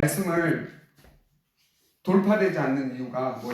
말씀을 돌파되지 않는 이유가 뭐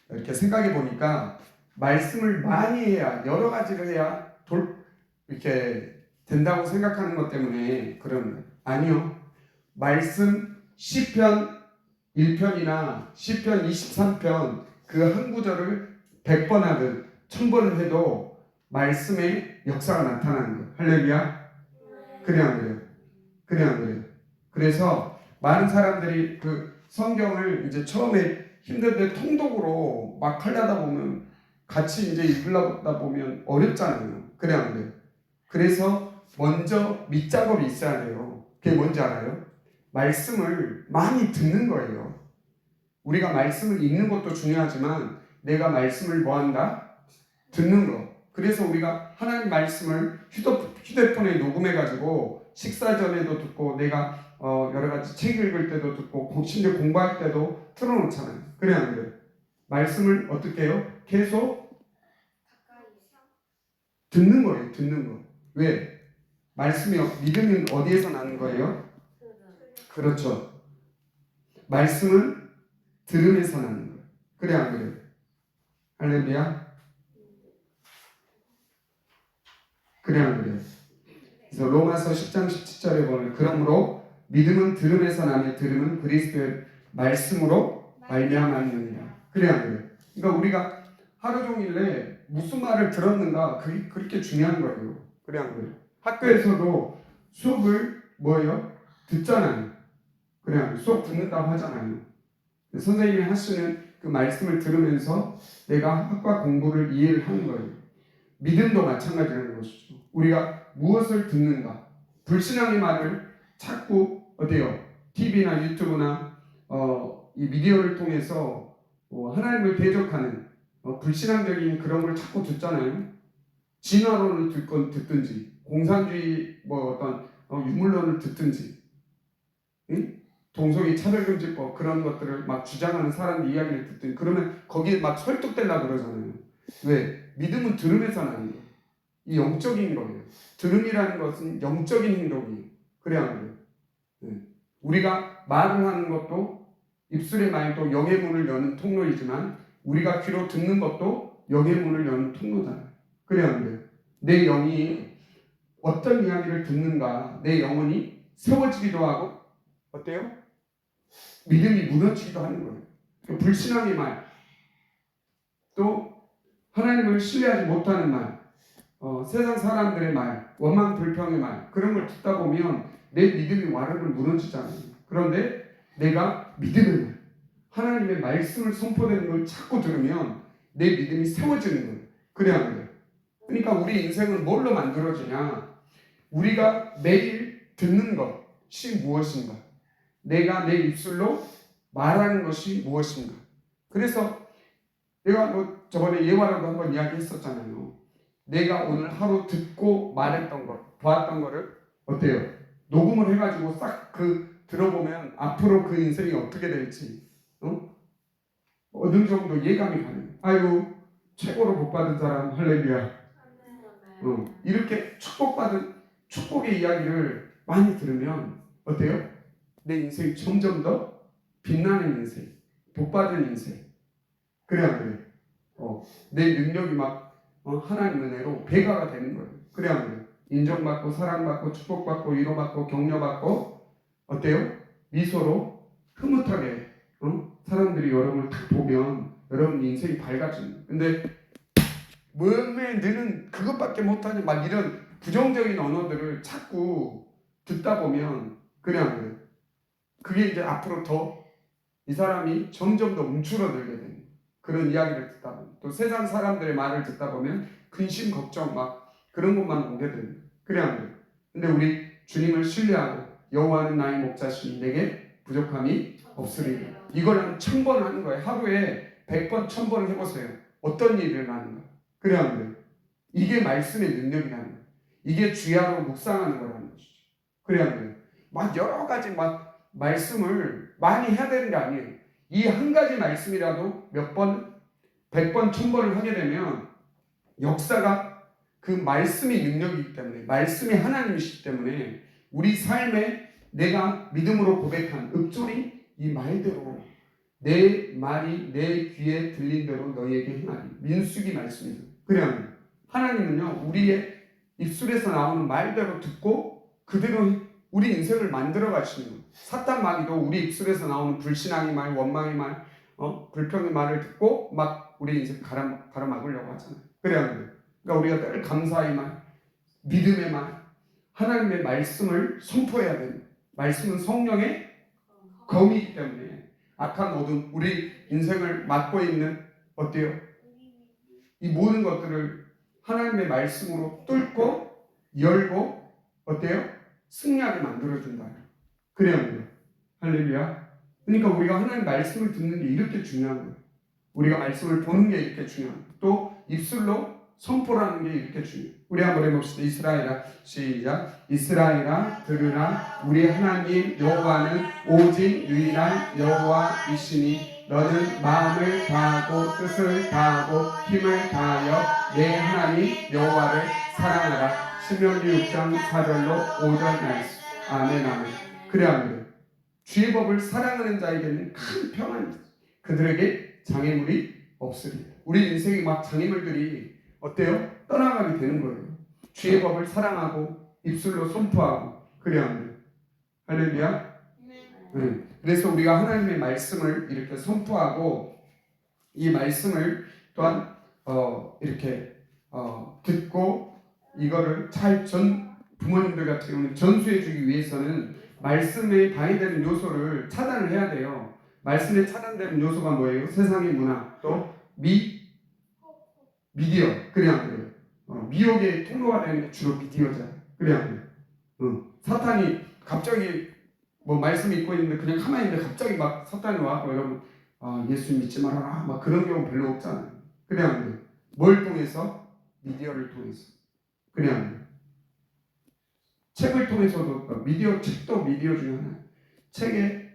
이렇게 생각해 보니까 말씀을 많이 해야 여러 가지를 해야 이렇게 된다고 생각하는 것 때문에 그런 거예요. 아니요. 말씀 시편 1편이나 시편 23편 그 한 구절을 100번 하든 1000번을 해도 말씀의 역사가 나타나는 거예요. 할렐루야. 그래 안 그래요? 그래 안 그래요? 그래서 많은 사람들이 그 성경을 이제 처음에 힘든데 통독으로 막 하려다 보면 같이 이제 읽으려다 보면 어렵잖아요. 그래 안 그래요? 그래서 먼저 밑작업이 있어야 돼요. 그게 뭔지 알아요? 말씀을 많이 듣는 거예요. 우리가 말씀을 읽는 것도 중요하지만 내가 말씀을 뭐한다? 듣는 거. 그래서 우리가 하나님 말씀을 휴대폰에 녹음해가지고 식사 전에도 듣고 내가 여러 가지 책 읽을 때도 듣고 심지어 공부할 때도 틀어놓잖아요. 그래 안 그래요? 말씀을 어떻게 해요? 계속 듣는 거예요. 듣는 거. 왜? 말씀이 믿음은 어디에서 나는 거예요? 그렇죠. 말씀은 들음에서 나는 거예요. 그래 안 그래요? 할렐루야. 그래 안 그래요? 그래서 로마서 10장 17절에 보면 그러므로 믿음은 들음에서 나며 들음은 그리스도의 말씀으로 말미암았느니라. 그래 안 그래요? 그러니까 우리가 하루 종일에 무슨 말을 들었는가 그게 그렇게 중요한 거예요. 그래 안 그래요? 학교에서도 수업을 뭐예요? 듣잖아요. 그래 안 그래요? 수업 듣는다고 하잖아요. 선생님이 하시는 그 말씀을 들으면서 내가 학과 공부를 이해를 하는 거예요. 믿음도 마찬가지라는 것이죠. 우리가 무엇을 듣는가? 불신앙의 말을 자꾸 어때요? TV나 유튜브나 이 미디어를 통해서 하나님을 대적하는 불신앙적인 그런 걸 자꾸 듣잖아요. 진화론을 듣든지 공산주의 어떤 유물론을 듣든지 응? 동성애 차별금지법 그런 것들을 막 주장하는 사람 이야기를 듣든지 그러면 거기에 막 설득되려고 그러잖아요. 왜? 믿음은 들음에서 나는 거예요. 이 영적인 거예요. 들음이라는 것은 영적인 행동이에요. 그래야 안 그래요? 네. 우리가 말을 하는 것도 입술의 말도 영의 문을 여는 통로이지만 우리가 귀로 듣는 것도 영의 문을 여는 통로잖아요. 그래야 안 그래요? 내 영이 어떤 이야기를 듣는가 내 영혼이 세워지기도 하고 어때요? 믿음이 무너지기도 하는 거예요. 불신앙의 말, 또 하나님을 신뢰하지 못하는 말, 세상 사람들의 말, 원망 불평의 말 그런 걸 듣다 보면 내 믿음이 와르르 무너지잖아요. 그런데 내가 믿음의 말, 하나님의 말씀을 선포되는 걸 자꾸 들으면 내 믿음이 세워지는 거예요. 그래야 안 돼요. 그러니까 우리 인생은 뭘로 만들어지냐? 우리가 매일 듣는 것이 무엇인가? 내가 내 입술로 말하는 것이 무엇인가? 그래서 내가 저번에 예화라도 한번 이야기했었잖아요. 내가 오늘 하루 듣고 말했던 것, 보았던 거를 어때요? 녹음을 해가지고 싹 들어보면 앞으로 그 인생이 어떻게 될지 어느 정도 예감이 가는. 아이고 최고로 복받은 사람 할렐루야. 이렇게 축복받은 축복의 이야기를 많이 들으면 어때요? 내 인생이 점점 더 빛나는 인생, 복받은 인생. 그래 안 그래? 내 능력이 막 하나님 은혜로 배가가 되는 거예요. 그래 안 그래? 인정받고 사랑받고 축복받고 위로받고 격려받고 어때요? 미소로 흐뭇하게 사람들이 여러분을 딱 보면 여러분 인생이 밝아지는. 근데 왜 너는 그것밖에 못하니 막 이런 부정적인 언어들을 자꾸 듣다 보면 그래 안 그래? 그게 이제 앞으로 더 이 사람이 점점 더 움츠러들게 됩니다. 그런 이야기를 듣다 보면 또 세상 사람들의 말을 듣다 보면 근심 걱정 막 그런 것만 오게 됩니다. 그래 안 그래? 근데 우리 주님을 신뢰하고 여호와는 나의 목자시니 내게 부족함이 없으리라. 이걸 한 1000번 하는 거예요. 하루에 100번 1000번을 해보세요. 어떤 일이 일어나는가? 그래 안 그래? 이게 말씀의 능력이라는 거예요. 이게 주야로 묵상하는 거라는 것이죠. 그래 안 그래? 막 여러 가지 막 말씀을 많이 해야 되는 게 아니에요. 이 한 가지 말씀이라도 몇 번, 100번, 1000번을 하게 되면 역사가 그 말씀의 능력이기 때문에 말씀이 하나님이시기 때문에 우리 삶에 내가 믿음으로 고백한 읊조리 이 말대로 내 말이 내 귀에 들린 대로 너희에게 행하리. 민수기 말씀이죠. 그냥 하나님은요 우리의 입술에서 나오는 말대로 듣고 그대로 우리 인생을 만들어 가시는 거예요. 사탄 마귀도 우리 입술에서 나오는 불신앙의 말, 원망의 말, 불평의 말을 듣고 막 우리 인생 가로막으려고 하잖아요. 그러니까 우리가 늘 감사의 말, 믿음의 말, 하나님의 말씀을 선포해야 됩니다. 말씀은 성령의 검이기 때문에 악한 모든 우리 인생을 맡고 있는 어때요? 이 모든 것들을 하나님의 말씀으로 뚫고 열고 어때요? 승리하게 만들어준다. 그래야 합니다. 할렐루야. 그러니까 우리가 하나님 말씀을 듣는 게 이렇게 중요한 거예요. 우리가 말씀을 보는 게 이렇게 중요한 거예요. 또 입술로 선포라는 게 이렇게 중요해요. 우리 한번 해봅시다. 이스라엘아, 시작. 이스라엘아 들으라. 우리 하나님 여호와는 오직 유일한 여호와이시니 너는 마음을 다하고 뜻을 다하고 힘을 다하여 내 하나님 여호와를 사랑하라. 신명기 6장 4절로 5절 말씀. 아멘 아멘. 그래야 합니다. 주의 법을 사랑하는 자에게는 큰 평안이 그들에게 장애물이 없으리라. 우리 인생에 막 장애물들이 어때요? 떠나가게 되는 거예요. 주의 법을 사랑하고 입술로 선포하고 그래야 합니다. 할렐루야. 네. 그래서 우리가 하나님의 말씀을 이렇게 선포하고 이 말씀을 또한 이렇게 듣고 이거를 잘 부모님들 같은 경우는 전수해 주기 위해서는 말씀에 방해되는 요소를 차단을 해야 돼요. 말씀에 차단되는 요소가 뭐예요? 세상의 문화, 또 미디어, 그래야 돼요. 미혹의 통로가 되는 게 주로 미디어잖아요. 그래야 돼요. 사탄이 갑자기 뭐 말씀 읽고 있는데 그냥 가만히 있는데 갑자기 막 사탄이 와, 여러분 예수 믿지 말아라, 막 그런 경우 별로 없잖아요. 그래야 돼요. 뭘 통해서? 미디어를 통해서. 그래야 돼요. 책을 통해서도 책도 미디어 중에 하나예요. 책에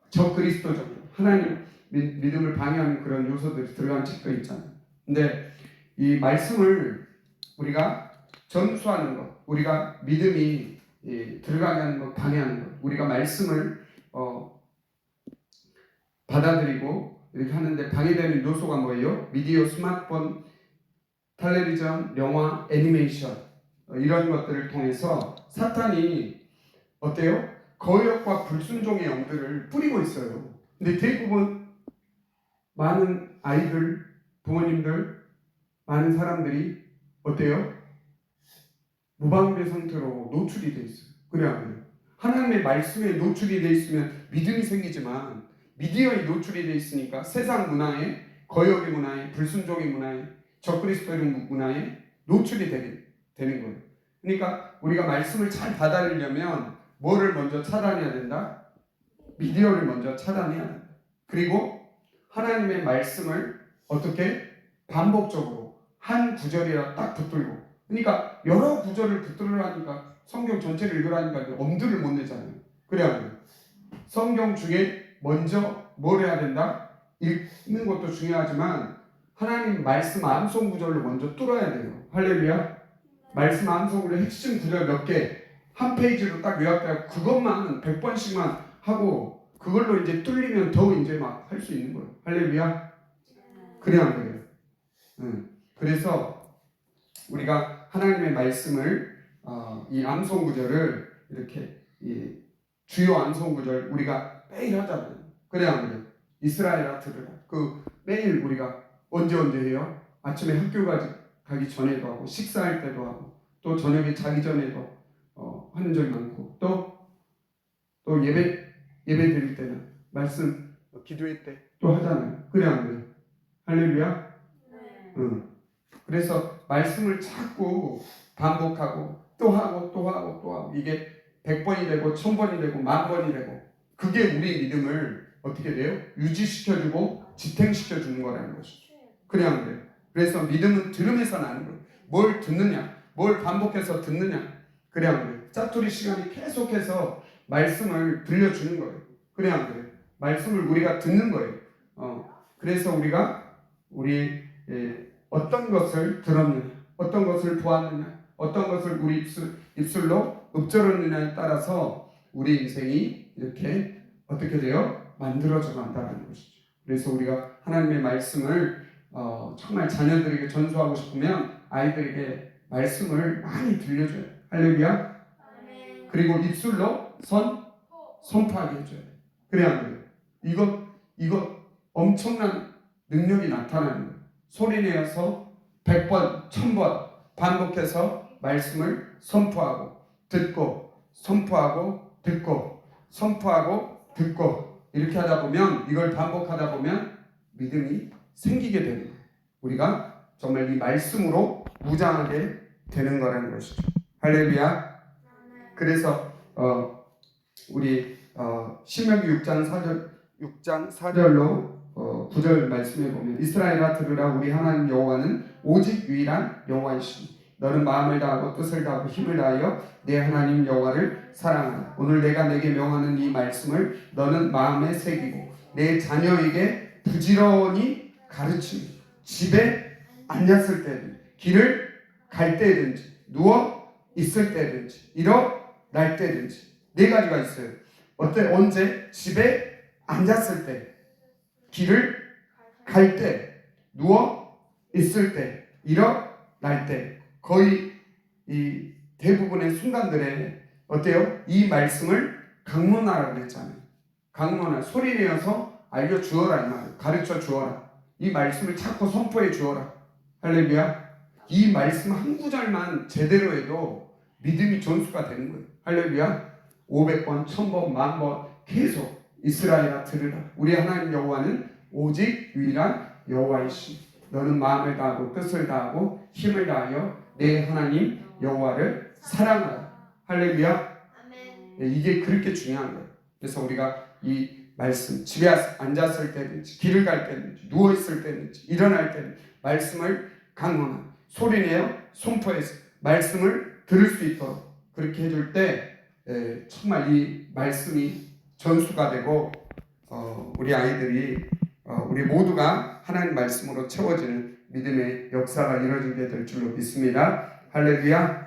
적그리스도적 하나님 믿음을 방해하는 그런 요소들이 들어간 책도 있잖아요. 근데 이 말씀을 우리가 전수하는 것, 우리가 믿음이 들어가게 하는 것, 방해하는 것, 우리가 말씀을 받아들이고 이렇게 하는데 방해되는 요소가 뭐예요? 미디어, 스마트폰, 텔레비전, 영화, 애니메이션 이런 것들을 통해서 사탄이 어때요? 거역과 불순종의 영들을 뿌리고 있어요. 근데 대부분 많은 아이들, 부모님들, 많은 사람들이 어때요? 무방비 상태로 노출이 돼 있어요. 그래야 돼요. 하나님의 말씀에 노출이 돼 있으면 믿음이 생기지만 미디어에 노출이 돼 있으니까 세상 문화에, 거역의 문화에, 불순종의 문화에, 적그리스도의 문화에 노출이 되는 거예요. 그러니까 우리가 말씀을 잘 받아들이려면 뭐를 먼저 차단해야 된다? 미디어를 먼저 차단해야 된다. 그리고 하나님의 말씀을 어떻게 반복적으로 한 구절이라 딱 붙들고, 그러니까 여러 구절을 붙들으라니까 성경 전체를 읽으라니까 엄두를 못 내잖아요. 그래야 돼요. 성경 중에 먼저 뭘 해야 된다? 읽는 것도 중요하지만 하나님 말씀 암송 구절로 먼저 뚫어야 돼요. 할렐루야. 말씀 암송 구절 핵심 구절 몇 개 한 페이지로 딱 요약되고 그것만 100번씩만 하고 그걸로 이제 뚫리면 더 이제 막 할 수 있는 거예요. 할렐루야. 그래야 돼요. 그래서 우리가 하나님의 말씀을 이 암송 구절을 이렇게 이 주요 암송 구절 우리가 매일 하잖아요. 그래야 돼요. 이스라엘아 들으라. 그 매일 우리가 언제 해요? 아침에 학교 가기 전에도 하고 식사할 때도 하고 또 저녁에 자기 전에도 하는 적이 많고 또 예배 드릴 때는 말씀 기도회 때 또 하잖아요. 그래야 돼요. 할렐루야. 그래서 말씀을 자꾸 반복하고 또 하고 이게 100번이 되고 1000번이 되고 10,000번이 되고 그게 우리 믿음을 어떻게 돼요? 유지시켜주고 지탱시켜주는 거라는 것이죠. 그래야 돼요. 그래서 믿음은 들음에서 나는 거예요. 뭘 듣느냐, 뭘 반복해서 듣느냐. 그래야 돼요. 짜투리 시간이 계속해서 말씀을 들려주는 거예요. 그래야 돼요. 말씀을 우리가 듣는 거예요. 그래서 우리가 어떤 것을 들었느냐, 어떤 것을 보았느냐, 어떤 것을 우리 입술로 읊조렸느냐에 따라서 우리 인생이 이렇게 어떻게 돼요? 만들어져 간다는 것이죠. 그래서 우리가 하나님의 말씀을 정말 자녀들에게 전수하고 싶으면 아이들에게 말씀을 많이 들려줘요. 할렐루야. 그리고 입술로 선포하게 해줘요. 그래야 안 돼요. 이거 엄청난 능력이 나타나는 거예요. 소리내어서 100번, 1000번 반복해서 말씀을 선포하고 듣고 선포하고 듣고 선포하고 듣고 이렇게 하다 보면 이걸 반복하다 보면 믿음이 생기게 되는 거예요. 우리가 정말 이 말씀으로 무장하게 되는 거라는 것이죠. 할렐루야. 그래서 우리 신명기 6장 4절로 9절 말씀에 보면 이스라엘아 들으라 우리 하나님 여호와는 오직 유일한 여호와이시니 너는 마음을 다하고 뜻을 다하고 힘을 다하여 내 하나님 여호와를 사랑하라. 오늘 내가 내게 명하는 이 말씀을 너는 마음에 새기고 내 자녀에게 부지런히 가르치며 집에 앉았을 때든 길을 갈 때든지 누워 있을 때든지 일어날 때든지 네 가지가 있어요. 언제? 집에 앉았을 때, 길을 갈 때, 누워 있을 때, 일어날 때, 거의 이 대부분의 순간들에 어때요? 이 말씀을 강론하라고 했잖아요. 강론하, 소리내어서 알려주어라 이 말이에요. 가르쳐 주어라. 이 말씀을 찾고 선포해 주어라. 할렐루야. 이 말씀 한 구절만 제대로 해도 믿음이 전수가 되는 거예요. 할렐루야. 500번, 1000번, 10,000번 계속 이스라엘아 들으라. 우리 하나님 여호와는 오직 유일한 여호와이시니 너는 마음을 다하고 뜻을 다하고 힘을 다하여 내 하나님 여호와를 사랑하라. 할렐루야. 네, 이게 그렇게 중요한 거예요. 그래서 우리가 이 말씀 집에 앉았을 때든지 길을 갈 때든지 누워 있을 때든지 일어날 때든지 말씀을 강론하고 소리내어 선포해서 말씀을 들을 수 있도록 그렇게 해줄 때 정말 이 말씀이 전수가 되고 우리 아이들이 우리 모두가 하나님 말씀으로 채워지는 믿음의 역사가 이루어지게 될 줄로 믿습니다. 할렐루야.